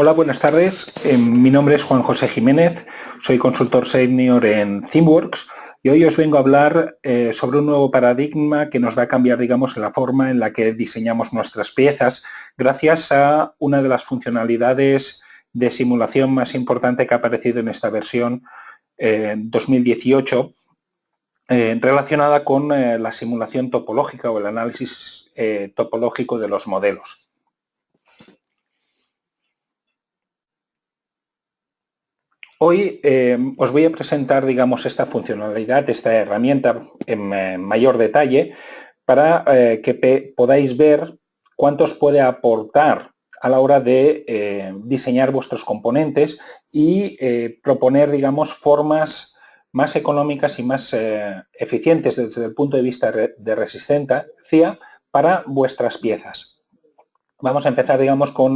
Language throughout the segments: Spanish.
Hola, buenas tardes. Mi nombre es Juan José Jiménez, soy consultor senior en ThemeWorks y hoy os vengo a hablar sobre un nuevo paradigma que nos va a cambiar, digamos, la forma en la que diseñamos nuestras piezas gracias a una de las funcionalidades de simulación más importante que ha aparecido en esta versión 2018 relacionada con la simulación topológica o el análisis topológico de los modelos. Hoy os voy a presentar, digamos, esta funcionalidad, esta herramienta en mayor detalle para que podáis ver cuánto os puede aportar a la hora de diseñar vuestros componentes y proponer, digamos, formas más económicas y más eficientes desde el punto de vista de resistencia para vuestras piezas. Vamos a empezar, digamos, con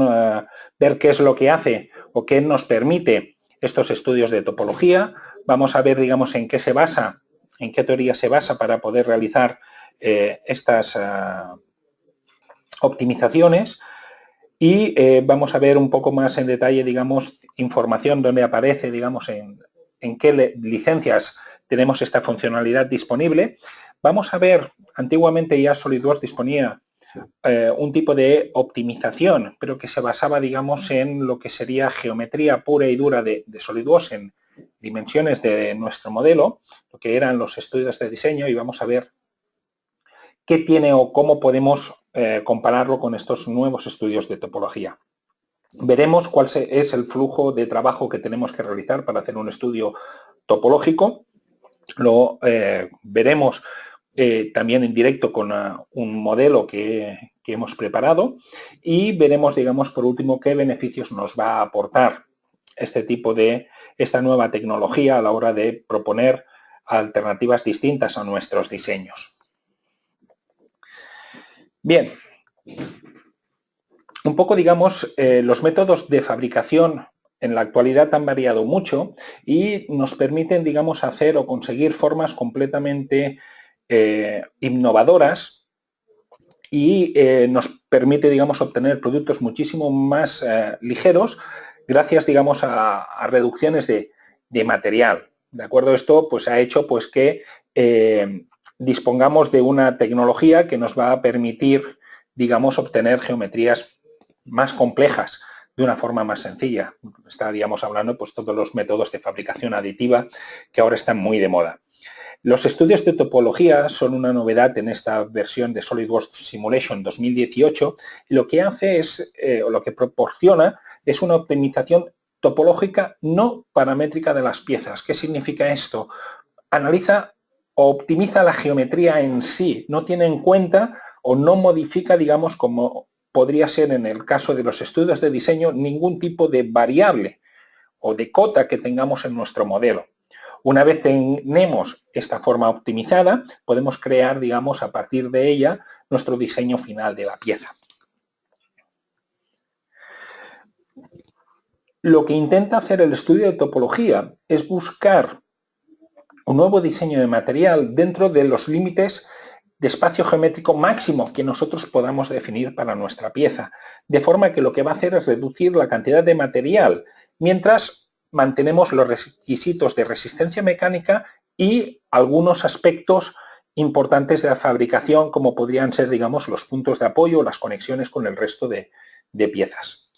ver qué es lo que hace o qué nos permite estos estudios de topología. Vamos a ver, digamos, en qué se basa, en qué teoría se basa para poder realizar estas optimizaciones y vamos a ver un poco más en detalle, digamos, información donde aparece, digamos, en qué licencias tenemos esta funcionalidad disponible. Vamos a ver, antiguamente ya SolidWorks disponía un tipo de optimización, pero que se basaba, digamos, en lo que sería geometría pura y dura de SolidWorks en dimensiones de nuestro modelo, lo que eran los estudios de diseño, y vamos a ver qué tiene o cómo podemos compararlo con estos nuevos estudios de topología. Veremos cuál es el flujo de trabajo que tenemos que realizar para hacer un estudio topológico. Lo veremos también en directo con un modelo que hemos preparado y veremos, digamos, por último, qué beneficios nos va a aportar esta nueva tecnología a la hora de proponer alternativas distintas a nuestros diseños. Bien, un poco, digamos, los métodos de fabricación en la actualidad han variado mucho y nos permiten, digamos, hacer o conseguir formas completamente innovadoras y nos permite, digamos, obtener productos muchísimo más ligeros gracias, digamos, a reducciones de material. ¿De acuerdo? Esto pues ha hecho pues que dispongamos de una tecnología que nos va a permitir, digamos, obtener geometrías más complejas de una forma más sencilla. Estaríamos hablando pues todos los métodos de fabricación aditiva que ahora están muy de moda. Los estudios de topología son una novedad en esta versión de SolidWorks Simulation 2018 y lo que hace es, o lo que proporciona, es una optimización topológica no paramétrica de las piezas. ¿Qué significa esto? Analiza o optimiza la geometría en sí, no tiene en cuenta o no modifica, digamos, como podría ser en el caso de los estudios de diseño, ningún tipo de variable o de cota que tengamos en nuestro modelo. Una vez tenemos esta forma optimizada, podemos crear, digamos, a partir de ella, nuestro diseño final de la pieza. Lo que intenta hacer el estudio de topología es buscar un nuevo diseño de material dentro de los límites de espacio geométrico máximo que nosotros podamos definir para nuestra pieza, de forma que lo que va a hacer es reducir la cantidad de material, mientras mantenemos los requisitos de resistencia mecánica y algunos aspectos importantes de la fabricación, como podrían ser, digamos, los puntos de apoyo o las conexiones con el resto de piezas.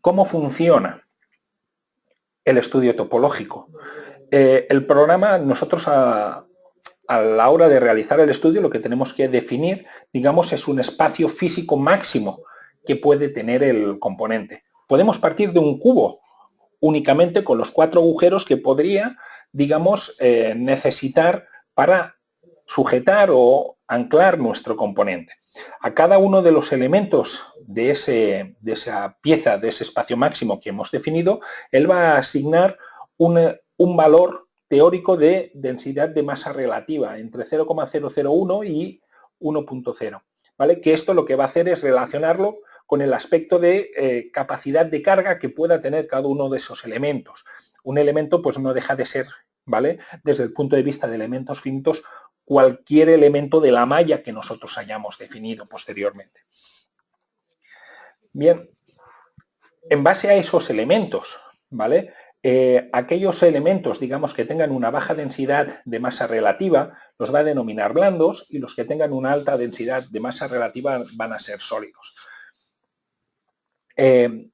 ¿Cómo funciona el estudio topológico? El programa, nosotros a la hora de realizar el estudio, lo que tenemos que definir, digamos, es un espacio físico máximo que puede tener el componente. Podemos partir de un cubo únicamente con los 4 agujeros que podría, digamos, necesitar para sujetar o anclar nuestro componente. A cada uno de los elementos de esa pieza, de ese espacio máximo que hemos definido, él va a asignar un valor teórico de densidad de masa relativa entre 0,001 y 1,0, ¿vale? Que esto lo que va a hacer es relacionarlo con el aspecto de capacidad de carga que pueda tener cada uno de esos elementos. Un elemento pues no deja de ser, ¿vale? Desde el punto de vista de elementos finitos, cualquier elemento de la malla que nosotros hayamos definido posteriormente. Bien, en base a esos elementos, ¿vale? Aquellos elementos, digamos, que tengan una baja densidad de masa relativa, los va a denominar blandos, y los que tengan una alta densidad de masa relativa van a ser sólidos. El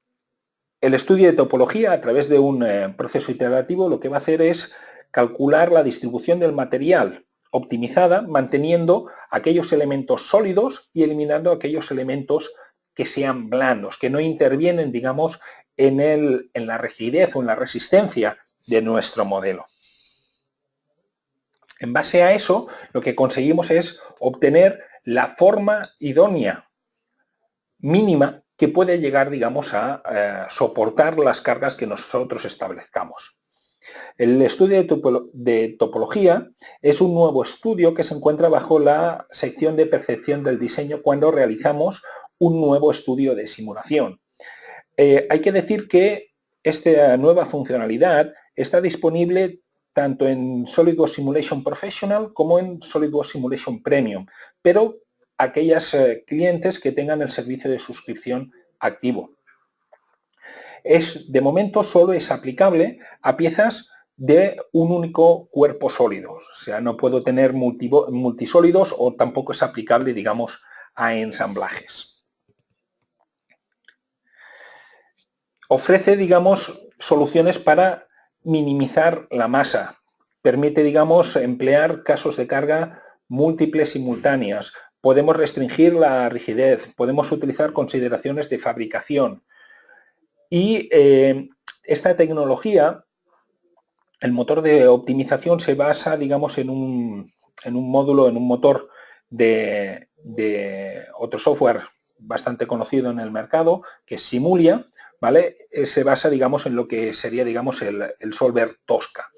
estudio de topología, a través de un proceso iterativo, lo que va a hacer es calcular la distribución del material optimizada, manteniendo aquellos elementos sólidos y eliminando aquellos elementos que sean blandos, que no intervienen, digamos, en la rigidez o en la resistencia de nuestro modelo. En base a eso, lo que conseguimos es obtener la forma idónea mínima que puede llegar, digamos, a soportar las cargas que nosotros establezcamos. El estudio de topología es un nuevo estudio que se encuentra bajo la sección de percepción del diseño cuando realizamos un nuevo estudio de simulación. Hay que decir que esta nueva funcionalidad está disponible tanto en SolidWorks Simulation Professional como en SolidWorks Simulation Premium, pero aquellas clientes que tengan el servicio de suscripción activo. De momento solo es aplicable a piezas de un único cuerpo sólido, o sea, no puedo tener multisólidos, o tampoco es aplicable, digamos, a ensamblajes. Ofrece, digamos, soluciones para minimizar la masa. Permite, digamos, emplear casos de carga múltiples simultáneas. Podemos restringir la rigidez. Podemos utilizar consideraciones de fabricación. Y esta tecnología, el motor de optimización, se basa, digamos, en un módulo, en un motor de otro software bastante conocido en el mercado, que es Simulia, ¿vale? Se basa, digamos, en lo que sería, digamos, el solver Tosca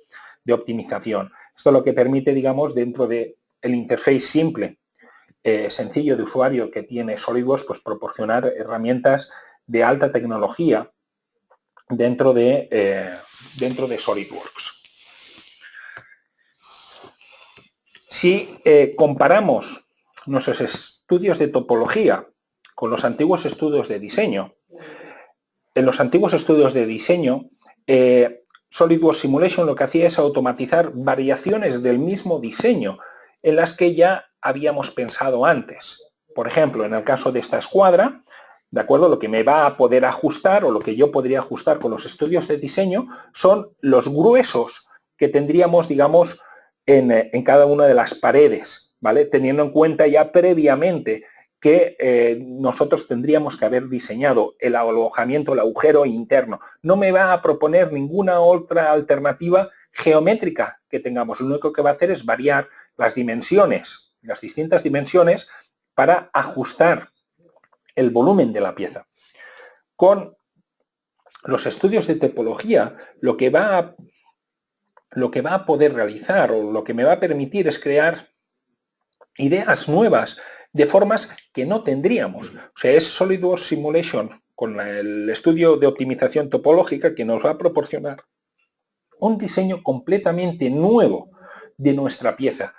de optimización. Esto lo que permite, digamos, dentro del interface simple, sencillo de usuario que tiene SolidWorks, pues proporcionar herramientas de alta tecnología dentro de SolidWorks. Si comparamos nuestros estudios de topología con los antiguos estudios de diseño, en los antiguos estudios de diseño, SolidWorks Simulation lo que hacía es automatizar variaciones del mismo diseño en las que ya habíamos pensado antes. Por ejemplo, en el caso de esta escuadra, ¿de acuerdo? Lo que me va a poder ajustar, o lo que yo podría ajustar con los estudios de diseño, son los gruesos que tendríamos, digamos, en cada una de las paredes, ¿vale? Teniendo en cuenta ya previamente que nosotros tendríamos que haber diseñado el alojamiento, el agujero interno. No me va a proponer ninguna otra alternativa geométrica que tengamos. Lo único que va a hacer es variar las dimensiones, las distintas dimensiones, para ajustar el volumen de la pieza. Con los estudios de topología, lo que va a poder realizar, o lo que me va a permitir, es crear ideas nuevas de formas que no tendríamos. O sea, es SolidWorks Simulation con el estudio de optimización topológica que nos va a proporcionar un diseño completamente nuevo de nuestra pieza,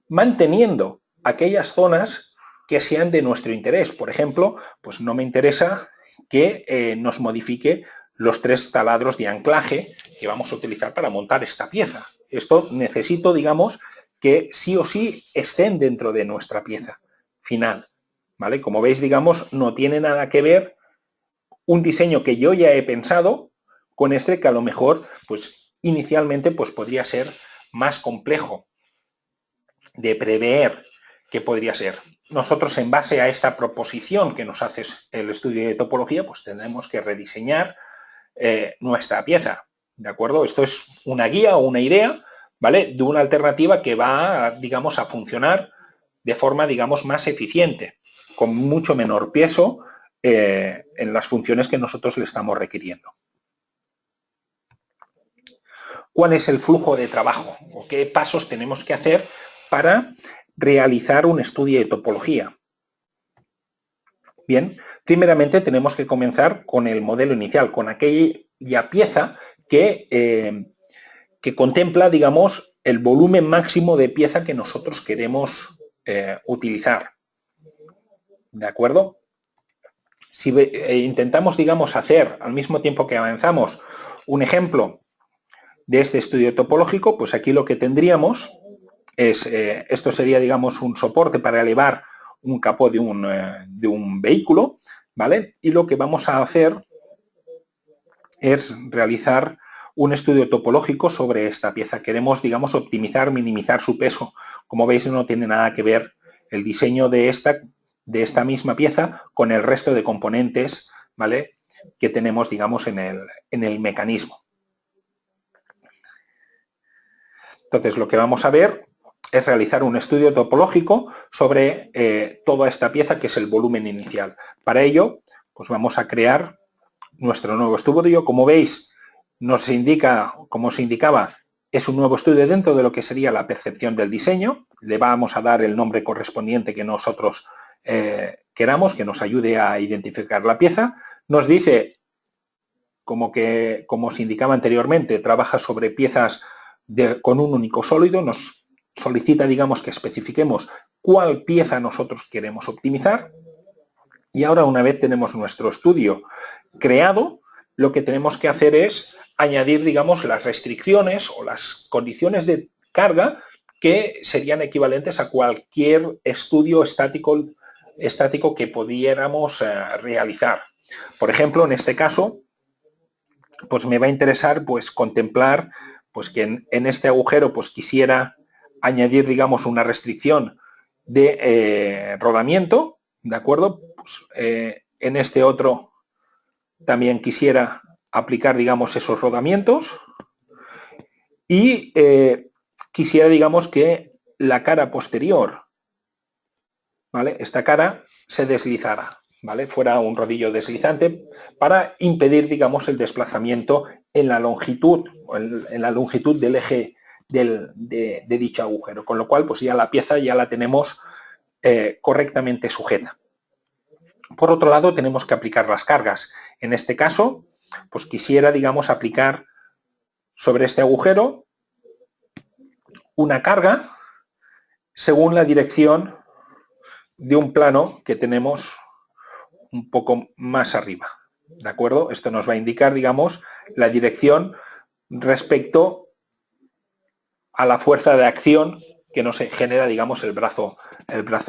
manteniendo aquellas zonas que sean de nuestro interés. Por ejemplo, pues no me interesa que nos modifique los 3 taladros de anclaje que vamos a utilizar para montar esta pieza. Esto necesito, digamos, que sí o sí estén dentro de nuestra pieza final, ¿vale? Como veis, digamos, no tiene nada que ver un diseño que yo ya he pensado con este, que a lo mejor, pues inicialmente, pues podría ser más complejo de prever que podría ser. Nosotros, en base a esta proposición que nos hace el estudio de topología, pues tendremos que rediseñar nuestra pieza, ¿de acuerdo? Esto es una guía o una idea, ¿vale?, de una alternativa que va, digamos, a funcionar de forma, digamos, más eficiente, con mucho menor peso en las funciones que nosotros le estamos requiriendo. ¿Cuál es el flujo de trabajo? ¿O qué pasos tenemos que hacer para realizar un estudio de topología? Bien, primeramente tenemos que comenzar con el modelo inicial, con aquella pieza que contempla, digamos, el volumen máximo de pieza que nosotros queremos utilizar. ¿De acuerdo? Si intentamos, digamos, hacer al mismo tiempo que avanzamos un ejemplo de este estudio topológico, pues aquí lo que tendríamos es, esto sería, digamos, un soporte para elevar un capó de un vehículo, ¿vale? Y lo que vamos a hacer es realizar un estudio topológico sobre esta pieza. Queremos, digamos, optimizar, minimizar su peso. Como veis, no tiene nada que ver el diseño de esta misma pieza con el resto de componentes, ¿vale?, que tenemos, digamos, en el mecanismo. Entonces, lo que vamos a ver es realizar un estudio topológico sobre toda esta pieza, que es el volumen inicial. Para ello, pues vamos a crear nuestro nuevo estudio. Como veis, nos indica, como se indicaba, es un nuevo estudio dentro de lo que sería la percepción del diseño. Le vamos a dar el nombre correspondiente que nosotros queramos, que nos ayude a identificar la pieza. Nos dice, como se indicaba anteriormente, trabaja sobre piezas con un único sólido. Nos solicita, digamos, que especifiquemos cuál pieza nosotros queremos optimizar. Y ahora, una vez tenemos nuestro estudio creado, lo que tenemos que hacer es añadir, digamos, las restricciones o las condiciones de carga que serían equivalentes a cualquier estudio estático que pudiéramos realizar. Por ejemplo, en este caso, pues me va a interesar, pues, contemplar, pues, que en este agujero, pues, quisiera añadir, digamos, una restricción de rodamiento, ¿de acuerdo? Pues, en este otro también quisiera aplicar, digamos, esos rodamientos, y quisiera, digamos, que la cara posterior, ¿vale?, esta cara se deslizara, ¿vale?, fuera un rodillo deslizante para impedir, digamos, el desplazamiento en la longitud del eje de dicho agujero, con lo cual, pues, ya la pieza ya la tenemos correctamente sujeta. Por otro lado, tenemos que aplicar las cargas. En este caso, pues quisiera, digamos, aplicar sobre este agujero una carga según la dirección de un plano que tenemos un poco más arriba, ¿de acuerdo? Esto nos va a indicar, digamos, la dirección respecto a la fuerza de acción que nos genera, digamos, el brazo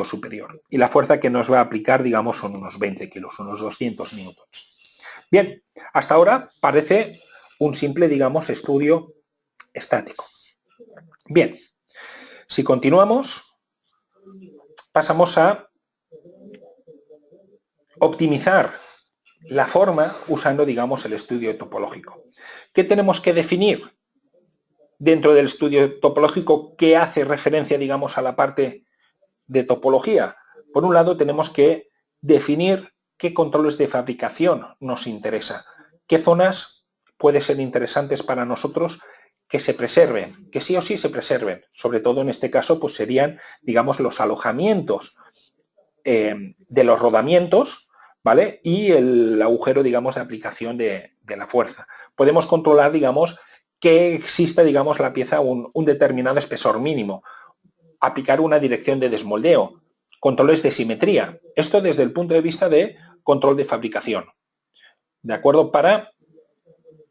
superior. Y la fuerza que nos va a aplicar, digamos, son unos 20 kilos, unos 200 newtons. Bien, hasta ahora parece un simple, digamos, estudio estático. Bien, si continuamos, pasamos a optimizar la forma usando, digamos, el estudio topológico. ¿Qué tenemos que definir dentro del estudio topológico que hace referencia, digamos, a la parte de topología? Por un lado, tenemos que definir qué controles de fabricación nos interesa, qué zonas pueden ser interesantes para nosotros que se preserven, que sí o sí se preserven. Sobre todo en este caso, pues serían, digamos, los alojamientos de los rodamientos, ¿vale?, y el agujero, digamos, de aplicación de la fuerza. Podemos controlar, digamos, que exista, digamos, la pieza un determinado espesor mínimo, aplicar una dirección de desmoldeo, controles de simetría. Esto desde el punto de vista de control de fabricación, ¿de acuerdo?, para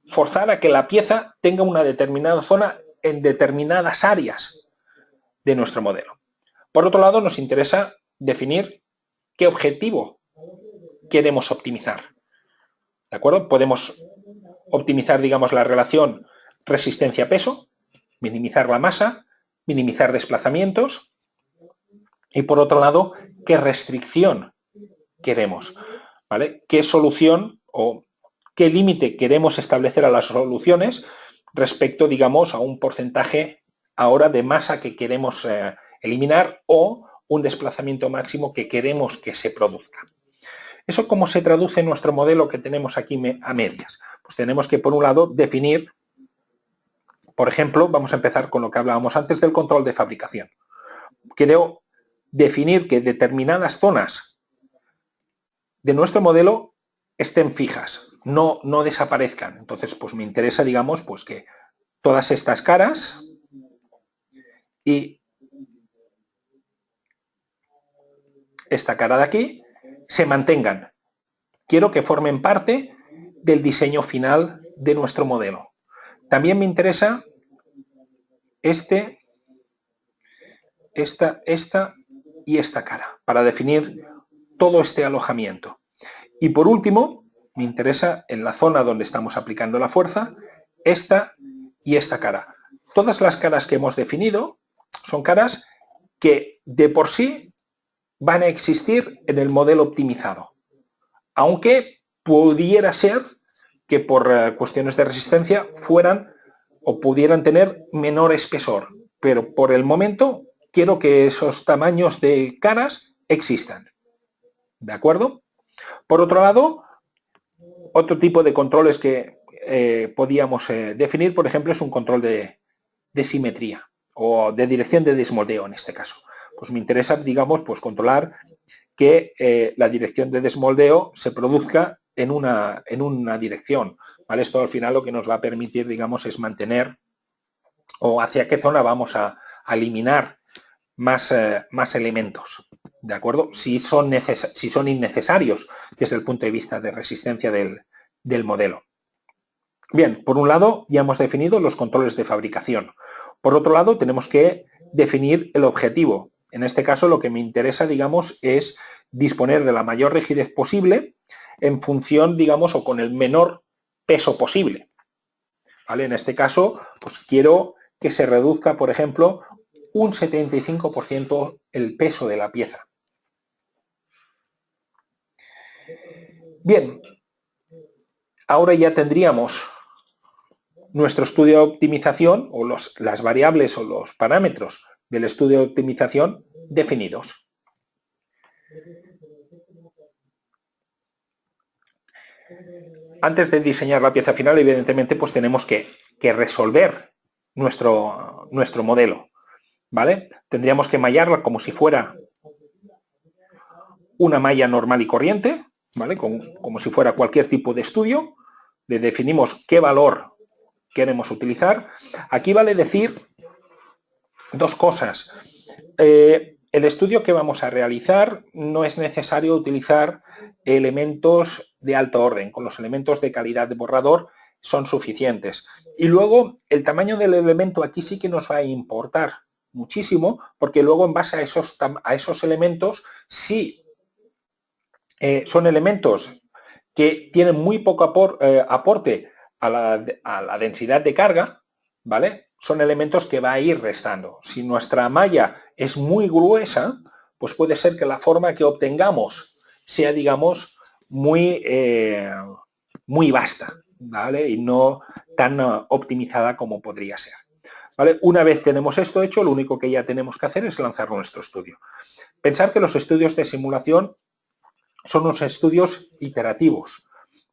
forzar a que la pieza tenga una determinada zona en determinadas áreas de nuestro modelo. Por otro lado, nos interesa definir qué objetivo queremos optimizar, ¿de acuerdo? Podemos optimizar, digamos, la relación resistencia-peso, minimizar la masa, minimizar desplazamientos, y por otro lado, qué restricción queremos, ¿vale? ¿Qué solución o qué límite queremos establecer a las soluciones respecto, digamos, a un porcentaje ahora de masa que queremos eliminar o un desplazamiento máximo que queremos que se produzca? ¿Eso cómo se traduce en nuestro modelo que tenemos aquí a medias? Pues tenemos que, por un lado, definir, por ejemplo, vamos a empezar con lo que hablábamos antes del control de fabricación. Quiero definir que determinadas zonas de nuestro modelo estén fijas, no desaparezcan. Entonces, pues me interesa, digamos, pues que todas estas caras y esta cara de aquí se mantengan quiero que formen parte del diseño final de nuestro modelo. También me interesa esta y esta cara para definir todo este alojamiento. Y por último, me interesa en la zona donde estamos aplicando la fuerza, esta y esta cara. Todas las caras que hemos definido son caras que de por sí van a existir en el modelo optimizado, aunque pudiera ser que por cuestiones de resistencia fueran o pudieran tener menor espesor, pero por el momento quiero que esos tamaños de caras existan. ¿De acuerdo? Por otro lado, otro tipo de controles que podíamos definir, por ejemplo, es un control de simetría o de dirección de desmoldeo en este caso. Pues me interesa, digamos, pues controlar que la dirección de desmoldeo se produzca en una dirección. ¿Vale? Esto al final lo que nos va a permitir, digamos, es mantener o hacia qué zona vamos a eliminar más elementos. ¿De acuerdo? Si son innecesarios desde el punto de vista de resistencia del modelo. Bien, por un lado ya hemos definido los controles de fabricación. Por otro lado tenemos que definir el objetivo. En este caso lo que me interesa, digamos, es disponer de la mayor rigidez posible en función, digamos, o con el menor peso posible. ¿Vale? En este caso, pues quiero que se reduzca, por ejemplo, un 75% el peso de la pieza. Bien, ahora ya tendríamos nuestro estudio de optimización o las variables o los parámetros del estudio de optimización definidos. Antes de diseñar la pieza final, evidentemente, pues tenemos que resolver nuestro modelo, ¿vale? Tendríamos que mallarla como si fuera una malla normal y corriente, ¿vale? Como si fuera cualquier tipo de estudio. Le definimos qué valor queremos utilizar. Aquí vale decir dos cosas. El estudio que vamos a realizar no es necesario utilizar elementos de alto orden. Con los elementos de calidad de borrador son suficientes. Y luego el tamaño del elemento aquí sí que nos va a importar muchísimo, porque luego en base a esos elementos, sí son elementos que tienen muy poco aporte a la densidad de carga, ¿vale? Son elementos que va a ir restando. Si nuestra malla es muy gruesa, pues puede ser que la forma que obtengamos sea, digamos, muy vasta, ¿vale? Y no tan optimizada como podría ser. ¿Vale? Una vez tenemos esto hecho, lo único que ya tenemos que hacer es lanzar nuestro estudio. Pensar que los estudios de simulación son unos estudios iterativos,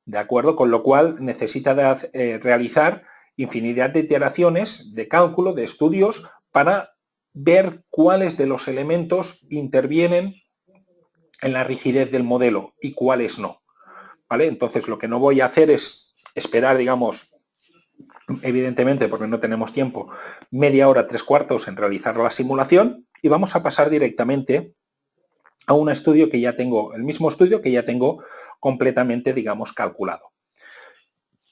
¿de acuerdo? Con lo cual necesita realizar infinidad de iteraciones de cálculo, de estudios, para ver cuáles de los elementos intervienen en la rigidez del modelo y cuáles no. ¿Vale? Entonces lo que no voy a hacer es esperar, digamos, evidentemente porque no tenemos tiempo, media hora, 3/4 en realizar la simulación, y vamos a pasar directamente a un estudio que ya tengo, el mismo estudio que ya tengo completamente, digamos, calculado.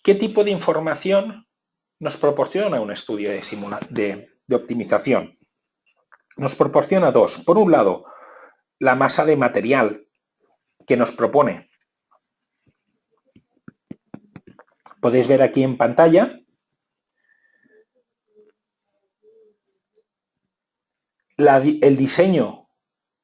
¿Qué tipo de información nos proporciona un estudio de optimización? Nos proporciona dos. Por un lado, la masa de material que nos propone. Podéis ver aquí en pantalla el diseño,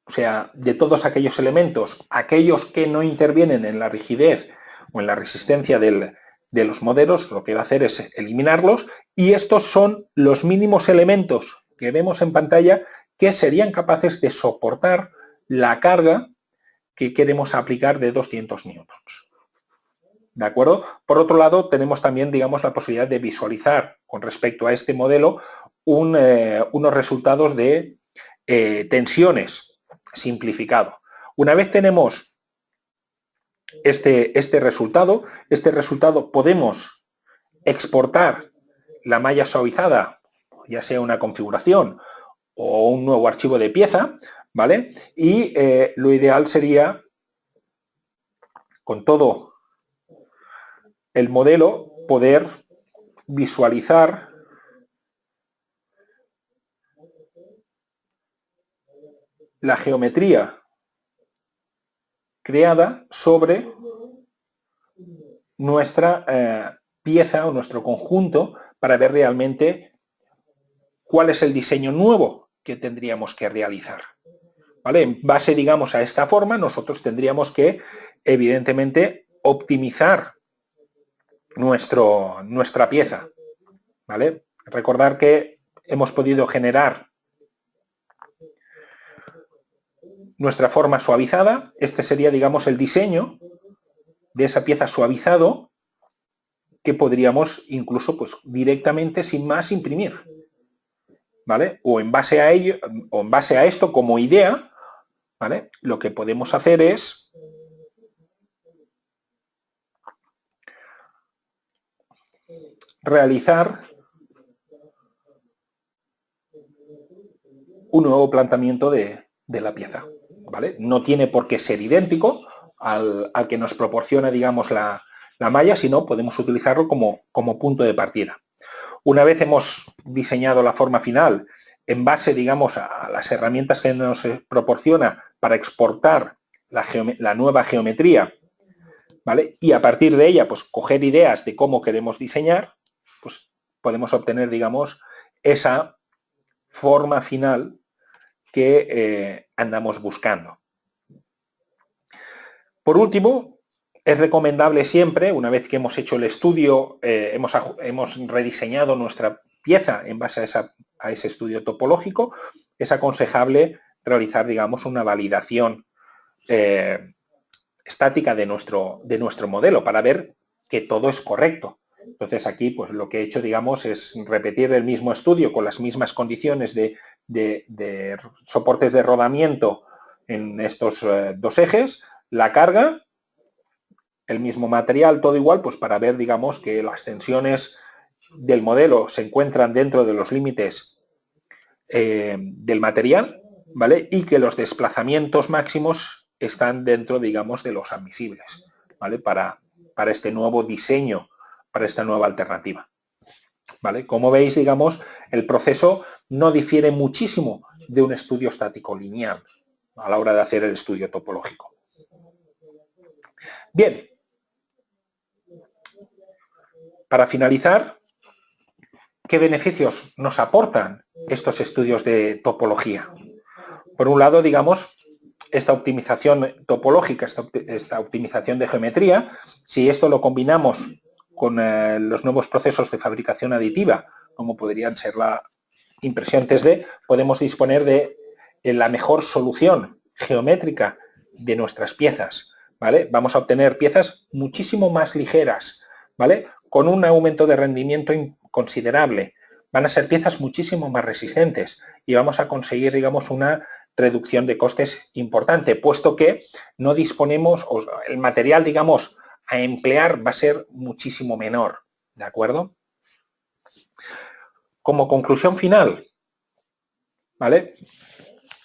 o sea, de todos aquellos elementos, aquellos que no intervienen en la rigidez o en la resistencia de los modelos, lo que va a hacer es eliminarlos, y estos son los mínimos elementos que vemos en pantalla que serían capaces de soportar la carga que queremos aplicar de 200 newtons. ¿De acuerdo? Por otro lado, tenemos también, digamos, la posibilidad de visualizar con respecto a este modelo unos resultados de tensiones simplificado. Una vez tenemos este resultado podemos exportar la malla suavizada, ya sea una configuración o un nuevo archivo de pieza, ¿vale? Y lo ideal sería con todo el modelo, poder visualizar la geometría creada sobre nuestra pieza o nuestro conjunto para ver realmente cuál es el diseño nuevo que tendríamos que realizar. ¿Vale? En base, digamos, a esta forma, nosotros tendríamos que, evidentemente, optimizar nuestra pieza. ¿Vale? Recordar que hemos podido generar nuestra forma suavizada. Este sería, digamos, el diseño de esa pieza suavizado que podríamos incluso, pues, directamente, sin más, imprimir. ¿Vale? O en base a ello, o en base a esto, como idea, ¿vale? Lo que podemos hacer es realizar un nuevo planteamiento de la pieza, ¿vale? No tiene por qué ser idéntico al que nos proporciona, digamos, la malla, sino podemos utilizarlo como punto de partida. Una vez hemos diseñado la forma final en base, digamos, a las herramientas que nos proporciona para exportar la nueva geometría, ¿vale? Y a partir de ella, pues, coger ideas de cómo queremos diseñar, pues podemos obtener, digamos, esa forma final que andamos buscando. Por último, es recomendable siempre, una vez que hemos hecho el estudio, hemos rediseñado nuestra pieza en base a ese estudio topológico, es aconsejable realizar, digamos, una validación estática de nuestro modelo para ver que todo es correcto. Entonces aquí, pues, lo que he hecho, digamos, es repetir el mismo estudio con las mismas condiciones de soportes de rodamiento en estos dos ejes, la carga, el mismo material, todo igual, pues para ver, digamos, que las tensiones del modelo se encuentran dentro de los límites del material, ¿vale? Y que los desplazamientos máximos están dentro, digamos, de los admisibles, ¿vale? Para este nuevo diseño, para esta nueva alternativa, ¿vale? Como veis, digamos, el proceso no difiere muchísimo de un estudio estático lineal a la hora de hacer el estudio topológico. Bien, para finalizar, ¿qué beneficios nos aportan estos estudios de topología? Por un lado, digamos, esta optimización topológica, esta optimización de geometría, si esto lo combinamos con los nuevos procesos de fabricación aditiva, como podrían ser la impresión 3D, podemos disponer de la mejor solución geométrica de nuestras piezas, ¿vale? Vamos a obtener piezas muchísimo más ligeras, ¿vale? Con un aumento de rendimiento considerable. Van a ser piezas muchísimo más resistentes y vamos a conseguir, digamos, una reducción de costes importante, puesto que no disponemos, o el material, digamos, a emplear va a ser muchísimo menor, ¿de acuerdo? Como conclusión final, ¿vale?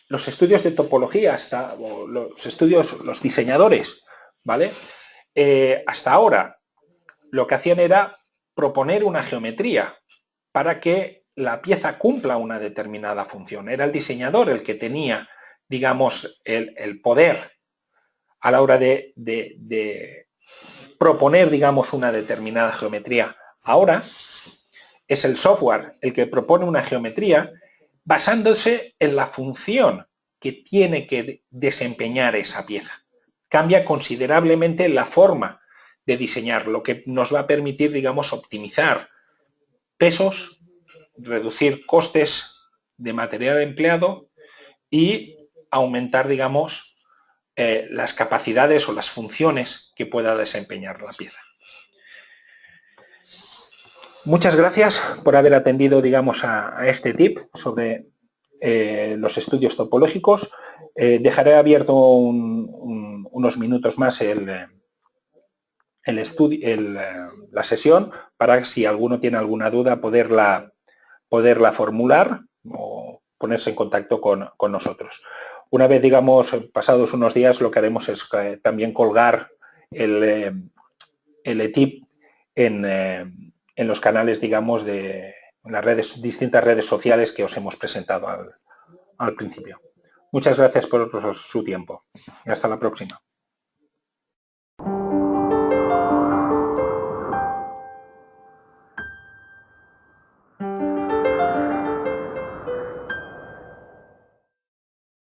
Los estudios de topología, los diseñadores, ¿vale? Hasta ahora, lo que hacían era proponer una geometría para que la pieza cumpla una determinada función. Era el diseñador el que tenía, digamos, el poder a la hora de proponer, digamos, una determinada geometría. Ahora es el software el que propone una geometría basándose en la función que tiene que desempeñar esa pieza. Cambia considerablemente la forma de diseñar, lo que nos va a permitir, digamos, optimizar pesos, reducir costes de material empleado y aumentar, digamos, las capacidades o las funciones que pueda desempeñar la pieza. Muchas gracias por haber atendido, digamos, a este tip sobre los estudios topológicos. Dejaré abierto unos minutos más la sesión para, si alguno tiene alguna duda, poderla formular o ponerse en contacto con nosotros. Una vez, digamos, pasados unos días, lo que haremos es también colgar el ETIP en los canales, digamos, en las distintas redes sociales que os hemos presentado al principio. Muchas gracias por su tiempo y hasta la próxima.